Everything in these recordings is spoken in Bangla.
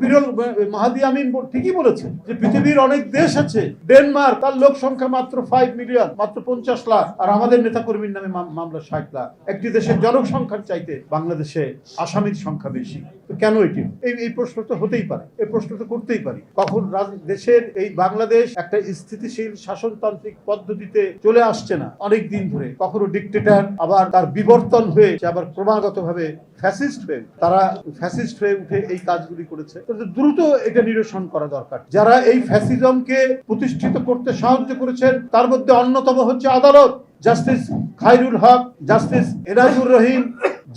বিরল মাহাদি আমিন ঠিকই বলেছেন যে পৃথিবীর অনেক দেশ আছে, ডেনমার্ক তার লোক সংখ্যা মাত্র 5 মিলিয়ন, মাত্র 50 লাখ, আর আমাদের নেতাকর্মীর নামে মামলা 60 লাখ। একটি দেশের জনসংখ্যার চাইতে বাংলাদেশে আসামির সংখ্যা বেশি। তো কেন এটি? এই প্রশ্ন তো হতেই পারে, এই প্রশ্ন তো করতেই পারি। কখন দেশের এই বাংলাদেশ একটা স্থিতিশীল শাসনতান্ত্রিক পদ্ধতিতে চলে আসছে না অনেক দিন ধরে, কখনো ডিক্টেটর, আবার তার বিবর্তন হয়ে আবার ক্রমাগতভাবে ফ্যাসিস্ট হয়ে, তারা ফ্যাসিস্ট হয়ে উঠে এই কাজগুলি করেছে। দ্রুত এটা নিরসন করা দরকার। যারা এই ফ্যাসিজমকে প্রতিষ্ঠিত করতে সাহায্য করেছেন তার মধ্যে অন্যতম হচ্ছে আদালত, জাস্টিস খায়রুল হক, জাস্টিস এনামুর রহিম,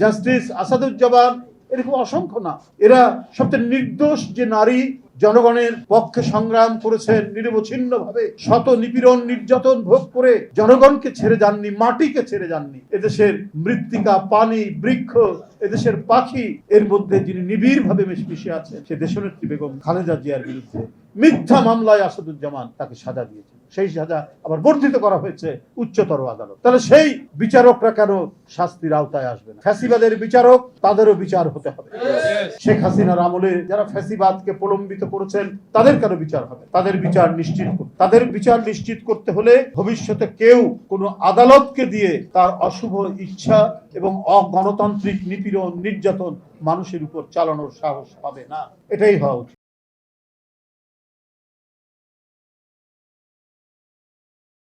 জাস্টিস আসাদুজ্জামান, এরকম অসংখ্য না। এরা সবচেয়ে নির্দোষ যে নারী জনগণের পক্ষে সংগ্রাম করেছেন, নিরবচ্ছিন্ন ভাবে শত নিপীড়ন নির্যাতন ভোগ করে জনগণকে ছেড়ে যাননি, মাটিকে ছেড়ে যাননি। এদেশের মৃত্তিকা, পানি, বৃক্ষ, এদেশের পাখি, এর মধ্যে যিনি নিবিড় ভাবে মিশে আছেন সে দেশনেত্রী বেগম খালেদা জিয়ার বিরুদ্ধে মিথ্যা মামলায় আসাদুজ্জামান তাকে সাজা দিয়েছে। সেই সাজা আবার বর্ধিত করা হয়েছে উচ্চতর আদালত। তাহলে সেই বিচারকরা কেন শাস্তির আওতায় আসবে না? ফ্যাসিবাদের বিচারক, তাদেরও বিচার হতে হবে। শেখ হাসিনার আমলে যারা ফ্যাসিবাদকে প্রলম্বিত করেছেন তাদের কেন বিচার হবে? তাদের বিচার নিশ্চিত করতে হলে ভবিষ্যতে কেউ কোনো আদালতকে দিয়ে তার অশুভ ইচ্ছা এবং অগণতান্ত্রিক নিপীড়ন নির্যাতন মানুষের উপর চালানোর সাহস পাবে না। এটাই হওয়া উচিত।